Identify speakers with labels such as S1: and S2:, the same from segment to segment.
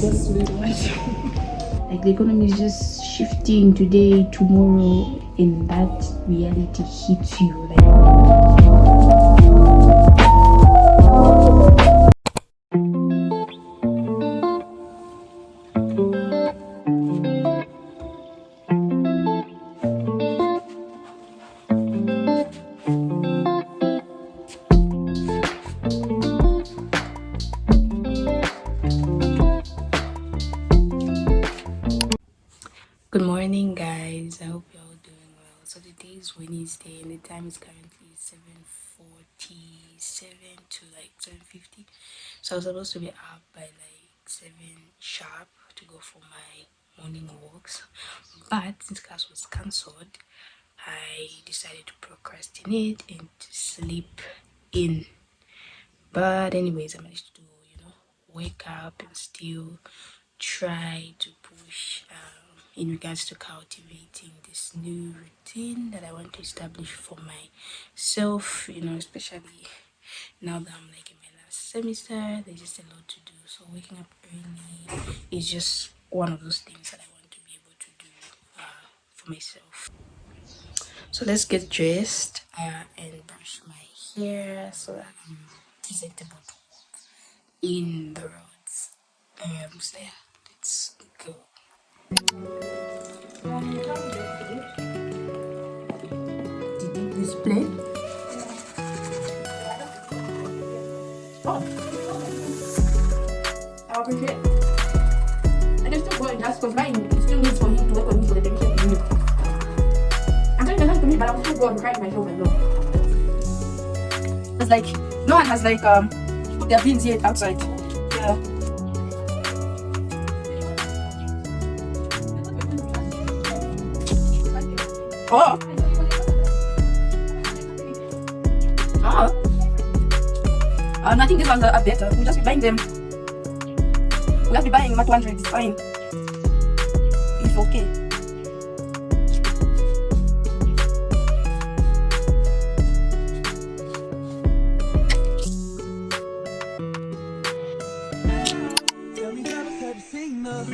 S1: just wait much. Like the economy is just shifting today, tomorrow, and that reality hits you Good morning, guys. I hope you're all doing well. So today is Wednesday and the time is currently 7:47 to like 7:50. So I was supposed to be up by like 7 sharp to go for my morning walks, but since class was cancelled, I decided to procrastinate and to sleep in. But anyways, I managed to wake up and still try to push in regards to cultivating this new routine that I want to establish for myself, especially now that I'm like in my last semester. There's just a lot to do, so waking up early is just one of those things that I want to be able to do for myself. So let's get dressed and brush my hair so that I'm presentable to walk in the roads. So yeah, let's go. Did you display? Oh, I appreciate it. And it's still going just because mine still needs for him to work on me for the television to me. I'm telling you, to me, but I'm still going to cry myself and know. It's like no one has like put their beans yet outside. Yeah. Oh. I think these ones are better. We'll just be buying them. We'll have to be buying Mat 200. It's fine. It's okay.
S2: Tell me, have you seen her?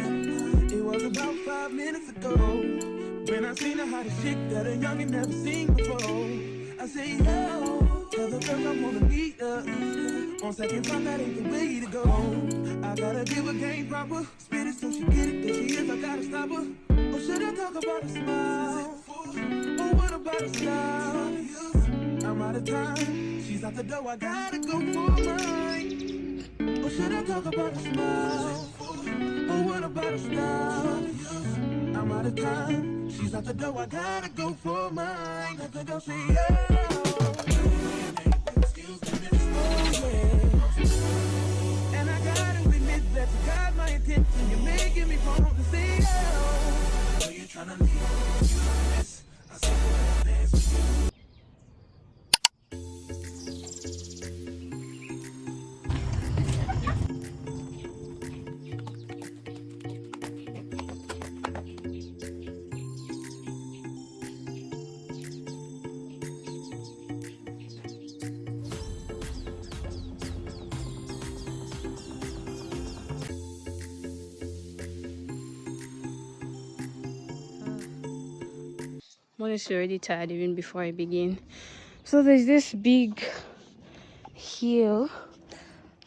S2: It was about 5 minutes ago when I seen her hot as chick that a youngin' never seen before. I say, yo, tell the girl I wanna meet her. On second thought, that ain't the way to go. I gotta give her game proper. Spit it so she get it, that she is, I gotta stop her. Or should I talk about a smile? Or what about a style? I'm out of time, she's out the door, I gotta go for mine. Or should I talk about a smile? Or what about a style? I'm out of time, she's out the door, I gotta go for mine. Let the girl say, yeah. Excuse me, miss. Oh, yeah. And I gotta admit that you got my attention. You're making me want to say, oh. So you're trying to leave you miss. I said, well, dance with you.
S1: I'm honestly already tired even before I begin. So there's this big hill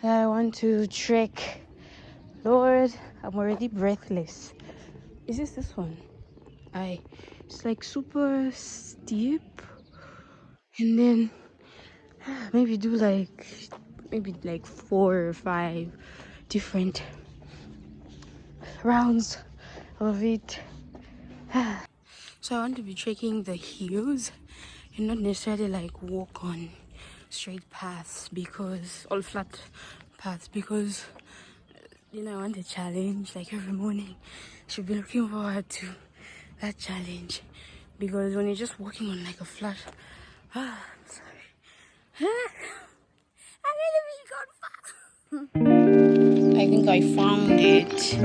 S1: that I want to trek. Lord, I'm already breathless. Is this one? It's like super steep, and then maybe do like 4 or 5 different rounds of it. So I want to be trekking the hills and not necessarily like walk on straight paths, because all flat paths, because I want a challenge. Like every morning I should be looking forward to that challenge, because when you're just walking on like a flat I'm sorry. I really I think I found it.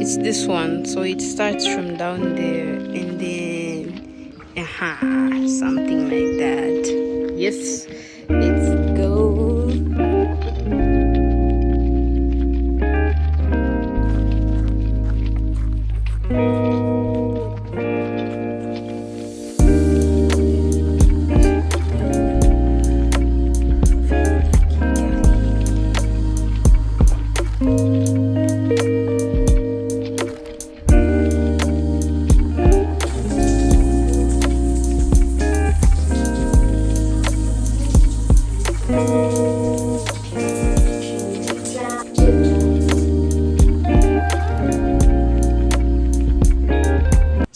S1: It's this one. So it starts from down there and then something like that. Yes, let's go.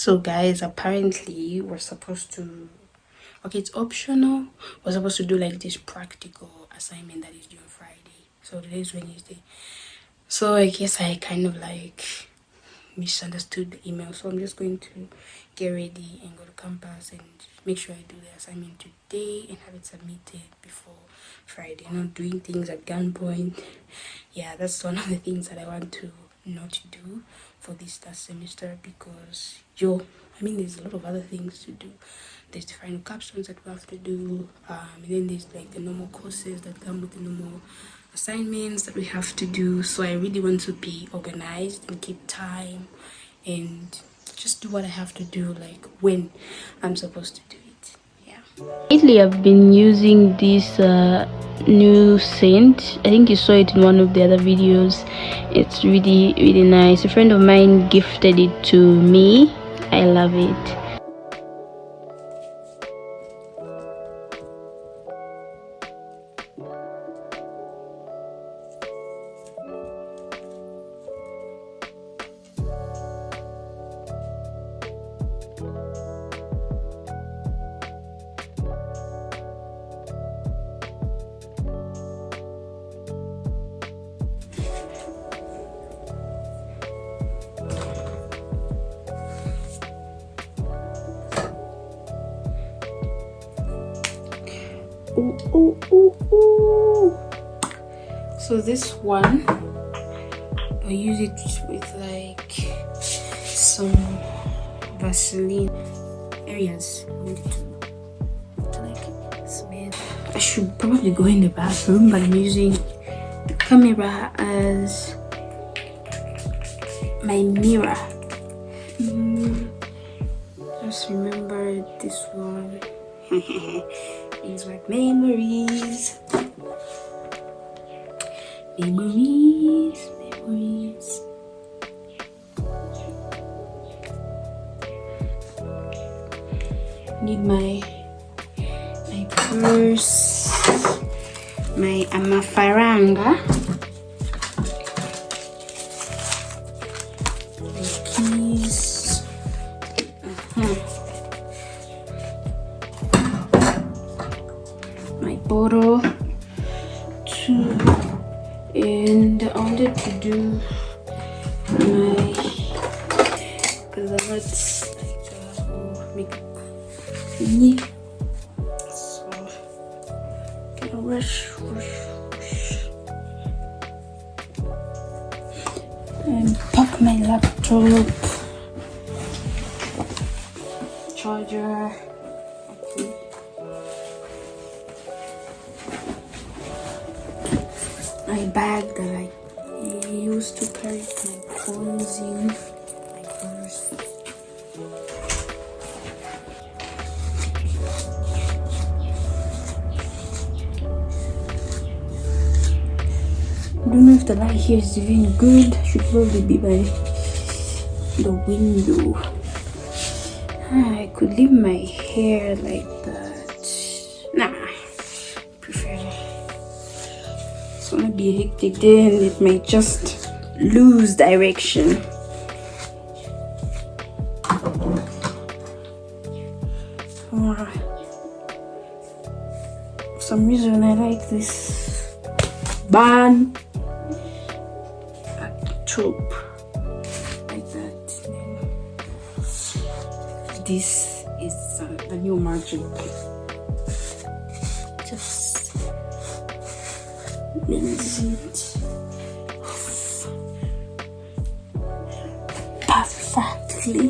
S1: So guys, apparently we're supposed to, okay, it's optional. We're supposed to do like this practical assignment that is due on Friday. So today is Wednesday. So I guess I kind of like misunderstood the email. So I'm just going to get ready and go to campus and make sure I do the assignment today and have it submitted before Friday. Not doing things at gunpoint. Yeah, that's one of the things that I want to not do for this last semester, because there's a lot of other things to do. There's the final captions that we have to do, and then there's like the normal courses that come with the normal assignments that we have to do. So I really want to be organized and keep time and just do what I have to do, like when I'm supposed to do it. Yeah. Lately I've been using this new scent. I think you saw it in one of the other videos. It's really, really nice. A friend of mine gifted it to me. I love it. Ooh. So this one, I use it with like some Vaseline areas. I want it to like smell. I should probably go in the bathroom, but I'm using the camera as my mirror. Just remember this one. Things like memories. Need my purse, my amafaranga, my keys, my bottle, and I wanted to do my gloves, like makeup thingy. So gonna rush and pack my laptop, charger. Okay. My bag that I used to carry my phones in, my purse. I don't know if the light here is even good. I should probably be by the window. I could leave my hair like that. Nah, I prefer it's gonna be a hectic day and it might just lose direction. For some reason I like this band at the top like that. This is the new margin. Just blends it perfectly.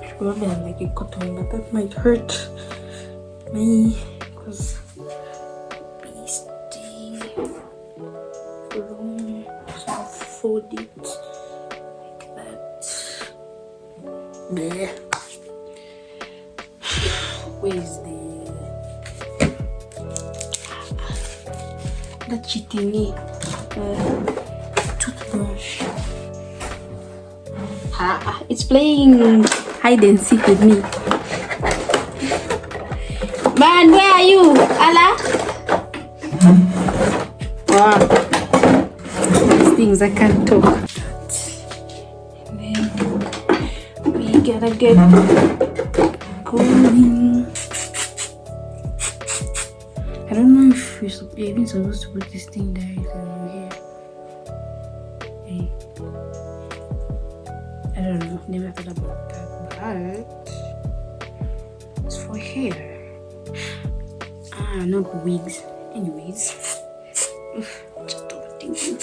S1: I probably have like a cotton, but that might hurt me because pasting room, so I'll fold it like that. Bleh. Where is the cheating toothbrush? It's playing hide and seek with me. Man, where are you, Allah? Wow, these things I can't talk. gotta get going. I don't know if you're even supposed to put this thing directly over here. Hey. I don't know, never thought about that, but it's for hair. Not wigs. Anyways, just overthinking.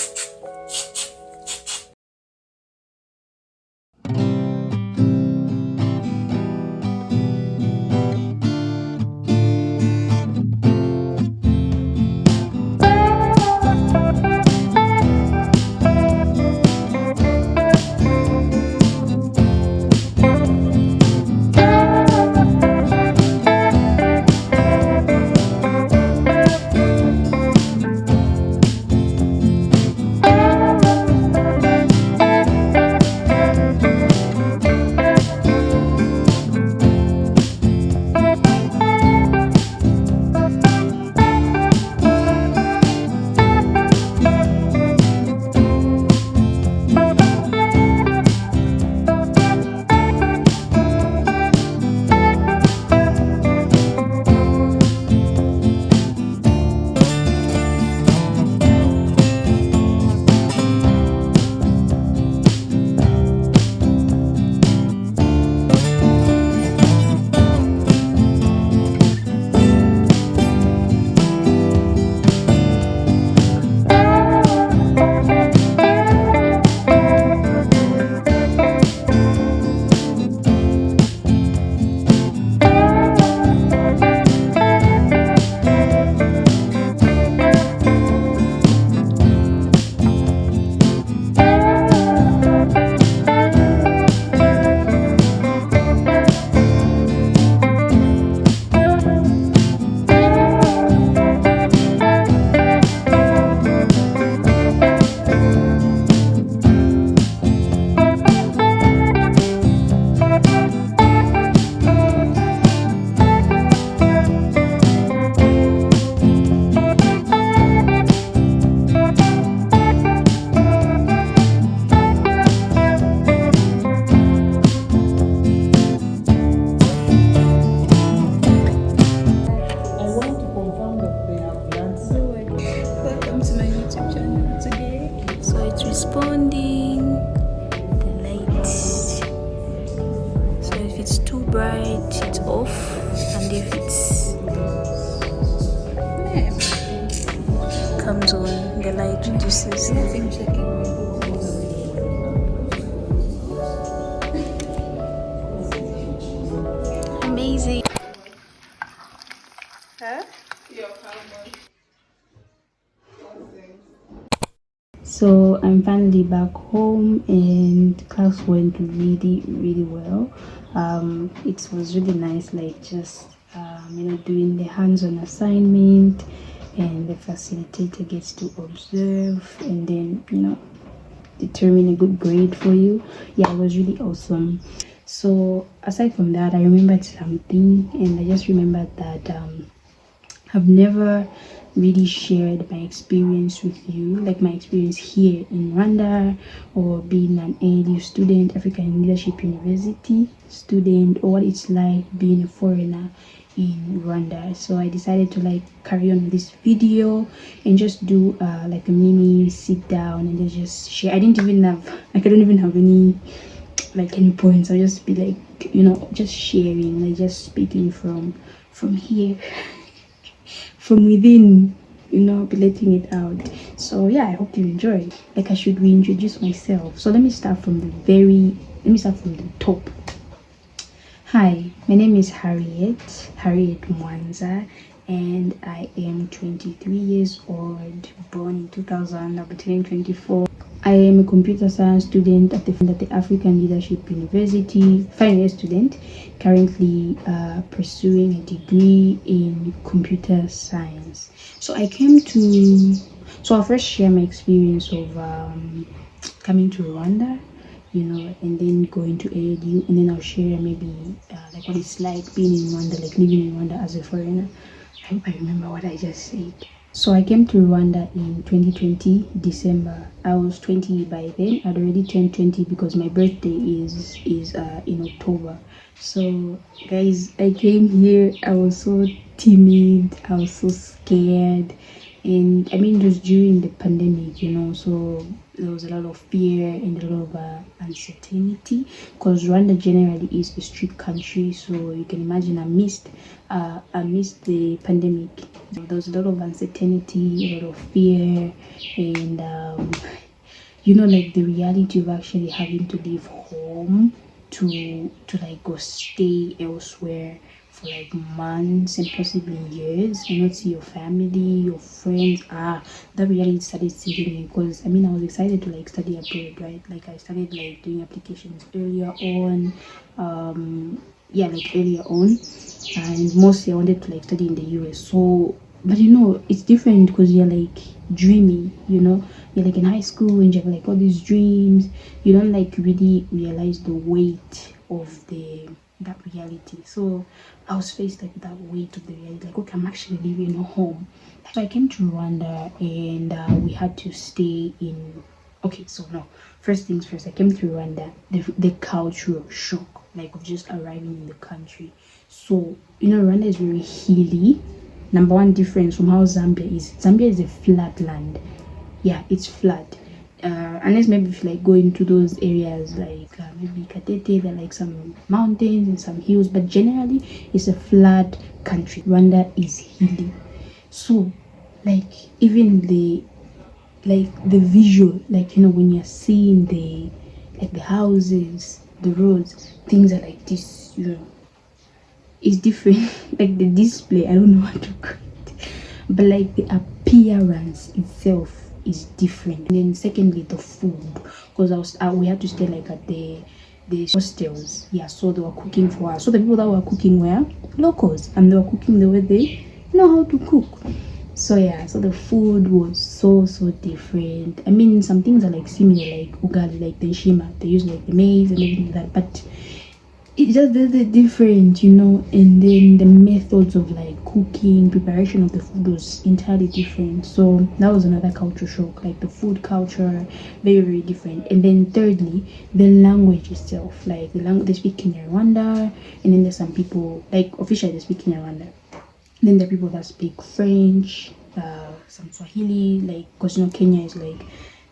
S1: Welcome to my YouTube channel today. So it's responding the light. So if it's too bright, it's off, and if it's comes on, the light reduces. Nothing checking. Amazing. Huh? So I'm finally back home, and class went really well. It was really nice, like just doing the hands-on assignment, and the facilitator gets to observe and then determine a good grade for you. Yeah, it was really awesome. So aside from that, I remembered something, and I just remembered that I've never really shared my experience with you, like my experience here in Rwanda, or being an ALU student, African Leadership University student, or what it's like being a foreigner in Rwanda. So I decided to like carry on with this video and just do like a mini sit down and just share. I don't even have any points. I'll just be like, just sharing, like just speaking from here, from within, be letting it out. So yeah, I hope you enjoy. Like, I should reintroduce myself. So let me start from the top. Hi, my name is Harriet Mwanza, and I am 23 years old, born in 2000. I'll be turning 24. I am a computer science student at the African Leadership University, final year student, currently pursuing a degree in computer science. So I'll first share my experience of coming to Rwanda, and then going to ALU, and then I'll share maybe like what it's like being in Rwanda, like living in Rwanda as a foreigner. I hope I remember what I just said. So I came to Rwanda in 2020 December. I was 20 by then. I'd already turned 20 because my birthday is in October. So guys, I came here. I was so timid. I was so scared, and I mean it was during the pandemic, so there was a lot of fear and a lot of uncertainty because Rwanda generally is a strict country. So you can imagine I missed the pandemic. So there was a lot of uncertainty, a lot of fear, and like the reality of actually having to leave home to like go stay elsewhere for like months and possibly years and not see your family, your friends. That reality started sinking in because I mean I was excited to like study abroad, right? Like I started like doing applications earlier on. Like earlier on, and mostly I wanted to like study in the US. So but it's different because you're like dreaming, you're like in high school and you have like all these dreams. You don't like really realize the weight of that reality. So I was faced like with that weight of the reality, like okay, I'm actually leaving home. So I came to Rwanda and we had to stay in. Okay, so no, first things first, I came to Rwanda. The cultural shock, like of just arriving in the country. So Rwanda is very hilly. Number one difference from how Zambia is a flat land. Yeah, it's flat. Unless maybe if you like go into those areas like maybe Katete, there are like some mountains and some hills, but generally it's a flat country. Rwanda is hilly. So like even the visual, like when you're seeing the houses, the roads, things are like this, it's different. Like the display, I don't know what to call it, but like the appearance itself is different. And then secondly, the food, because we had to stay like at the hostels. Yeah, so they were cooking for us. So the people that were cooking were locals, and they were cooking the way they know how to cook. So yeah, so the food was so different. I mean, some things are like similar, like ugali, like the shima. They use like the maize and everything like that, but it's just the different, and then the methods of like cooking, preparation of the food was entirely different. So that was another culture shock, like the food culture, very different. And then thirdly, the language itself, like the language they speak in Rwanda, and then there's some people like officially they speak in Rwanda. Then there are people that speak French, some Swahili, like because Kenya is like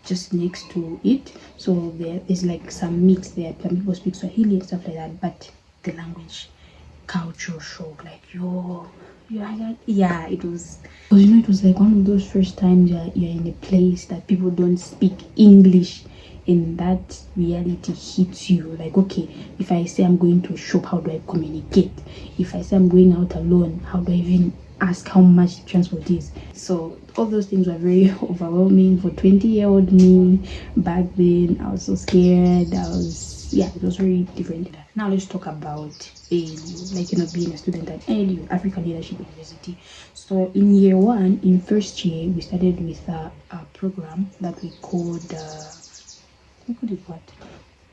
S1: just next to it, so there's like some mix there. Some people speak Swahili and stuff like that, but the language culture shock, like yeah, it was because it was like one of those first times you're in a place that people don't speak English, and that reality hits you like, okay, if I say I'm going to a shop, how do I communicate? If I say I'm going out alone, how do I even ask how much transport is? So all those things were very overwhelming for 20-year-old me. Back then I was so scared. It was very different. Now let's talk about ALU, like being a student at ALU, African Leadership University. So in year one, in first year, we started with a program that we called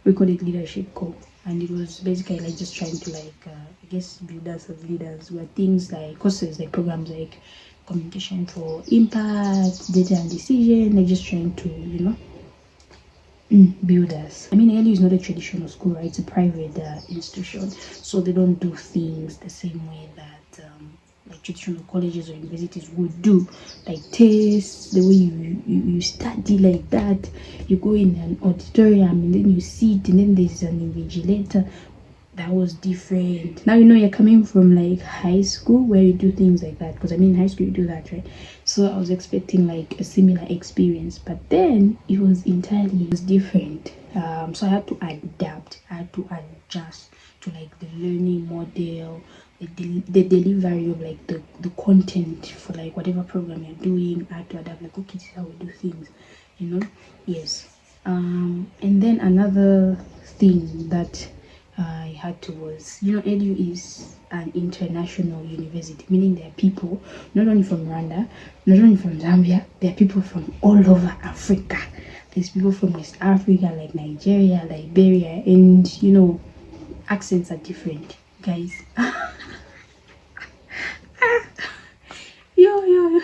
S1: we called it leadership core, and it was basically like just trying to like I guess build us as leaders, where things like courses like programs like communication for impact, data and decision, like just trying to build us. I mean, ALU is not a traditional school, right? It's a private institution, so they don't do things the same way that like traditional colleges or universities would do, like tests, the way you study like that. You go in an auditorium and then you sit, and then there's an invigilator. That was different. Now you're coming from like high school where you do things like that, because I mean high school you do that, right? So I was expecting like a similar experience, but then it was different. So I had to adapt, I had to adjust to like the learning model, the delivery of like the content for like whatever program you're doing. I had to adapt, like okay, this is how we do things, yes. And then another thing that I had to was, ALU is an international university, meaning there are people not only from Rwanda, not only from Zambia, there are people from all over Africa. There's people from West Africa, like Nigeria, Liberia, and accents are different, guys. Yo.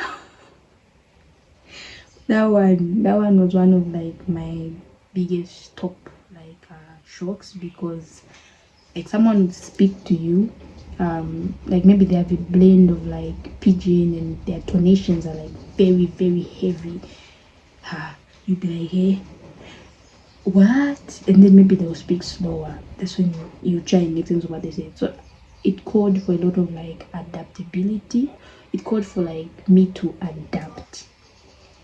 S1: That one was one of like my biggest top like shocks, because like someone would speak to you, like maybe they have a blend of like pidgin and their tonations are like very very heavy. You'd be like, hey, what? And then maybe they'll speak slower. That's when you try and make sense of what they say. So it called for a lot of like adaptability. It called for like me to adapt,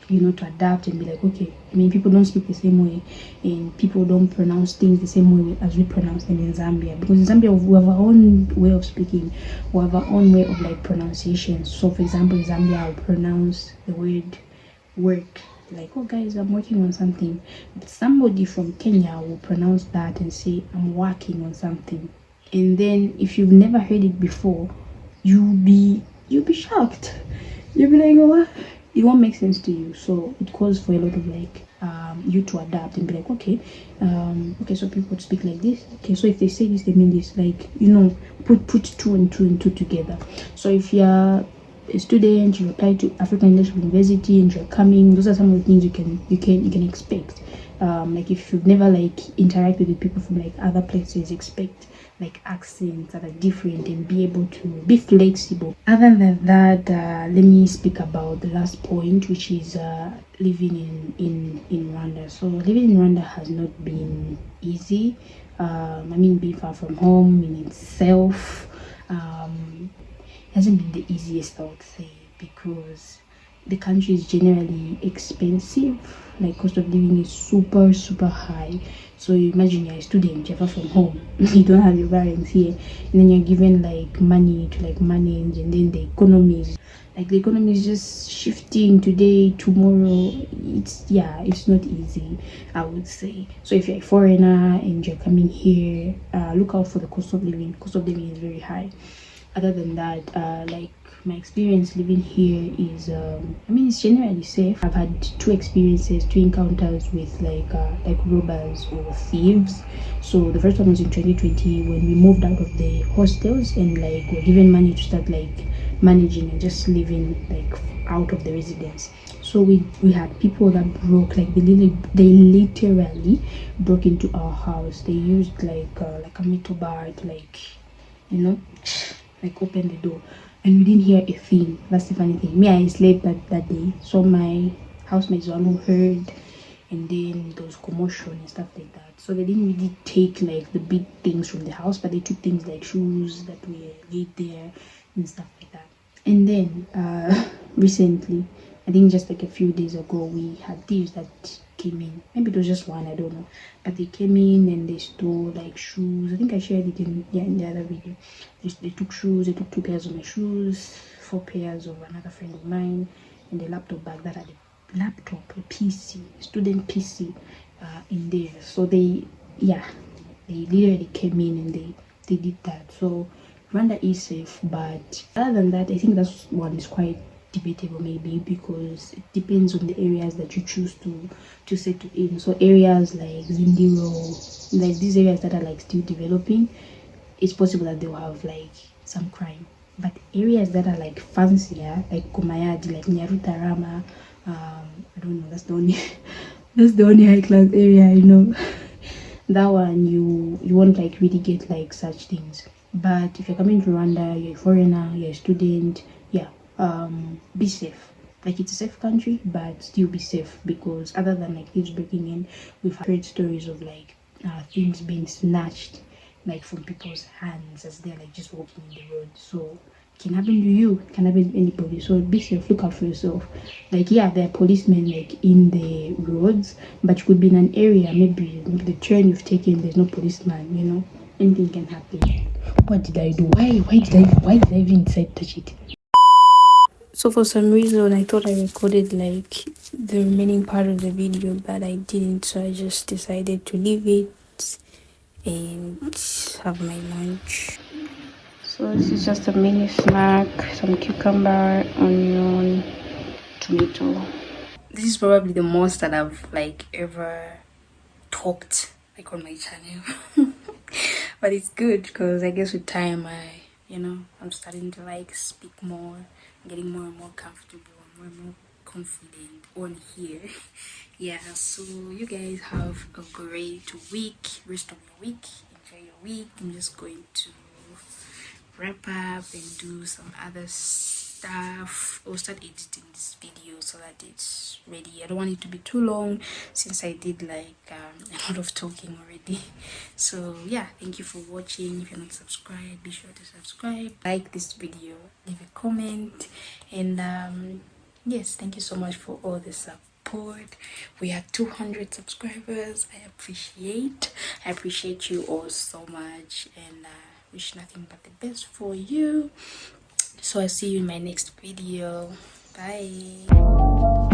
S1: to adapt and be like, okay, I mean, people don't speak the same way, and people don't pronounce things the same way as we pronounce them in Zambia. Because in Zambia, we have our own way of speaking, we have our own way of like pronunciation. So, for example, in Zambia, I'll pronounce the word work like, oh, guys, I'm working on something. But somebody from Kenya will pronounce that and say, I'm working on something. And then, if you've never heard it before, you'll be shocked. You'll be like, oh, what? It won't make sense to you. So it calls for a lot of like you to adapt and be like, okay, okay, so people speak like this. Okay, so if they say this, they mean this. Like, put two and two together. So if you're a student, you apply to African International University and you're coming, those are some of the things you can expect. Like if you've never like interacted with people from like other places, expect like accents that are different and be able to be flexible. Other than that, let me speak about the last point, which is living in Rwanda. So living in Rwanda has not been easy. I mean, being far from home in itself hasn't been the easiest, I would say, because the country is generally expensive. Like cost of living is super super high. So you imagine you're a student, you're far from home, you don't have your parents here, and then you're given like money to like manage, and then the economy is just shifting today, tomorrow. It's not easy, I would say. So if you're a foreigner and you're coming here, look out for the cost of living. Cost of living is very high. Other than that, like my experience living here is I mean, it's generally safe. I've had two encounters with like robbers or thieves. So the first one was in 2020 when we moved out of the hostels and like were given money to start like managing and just living like out of the residence. So we had people that broke, like they literally broke into our house. They used like a metal bar to like, you know like open the door, and we didn't hear a thing. That's the funny thing. Me, I slept that day, so my housemates one who heard, and then there was commotion and stuff like that. So they didn't really take like the big things from the house, but they took things like shoes that were laid there and stuff like that. And then recently, I think just like a few days ago, we had thieves that came in. Maybe it was just one, I don't know. But they came in and they stole like shoes. I think I shared it in the other video. They took shoes, they took 2 pairs of my shoes, 4 pairs of another friend of mine, and the laptop bag that had a laptop, a PC, student PC in there. So they literally came in and they did that. So Rwanda is safe, but other than that, I think that's one is quite debatable maybe, because it depends on the areas that you choose to settle in. So areas like Zindiro, like these areas that are like still developing, it's possible that they'll have like some crime. But areas that are like fancier, like Kumayadi, like Nyarutarama, I don't know, that's the only that's the only high class area I know. That one you won't like really get like such things. But if you're coming to Rwanda, you're a foreigner, you're a student, yeah, be safe. Like it's a safe country, but still be safe, because other than like thieves breaking in, we've heard stories of like things being snatched like from people's hands as they're like just walking in the road. So it can happen to you, it can happen to anybody. So be safe, look out for yourself. Like yeah, there are policemen like in the roads, but you could be in an area, maybe the train you've taken, there's no policeman, anything can happen. What did I do? Why did I even decide to touch it? So for some reason I thought I recorded like the remaining part of the video, but I didn't, so I just decided to leave it and have my lunch. So this is just a mini snack, some cucumber, onion, tomato. This is probably the most that I've like ever talked like on my channel. But it's good because I guess with time I'm starting to like speak more, getting more and more comfortable and more confident on here. Yeah, so you guys have a great week, rest of your week, enjoy your week. I'm just going to wrap up and do some other stuff, or start editing this video so that it's ready. I don't want it to be too long since I did like a lot of talking already. So yeah, thank you for watching. If you're not subscribed, be sure to subscribe, like this video, leave a comment, and yes, thank you so much for all the support. We are 200 subscribers. I appreciate you all so much, and wish nothing but the best for you. So I see you in my next video. Bye.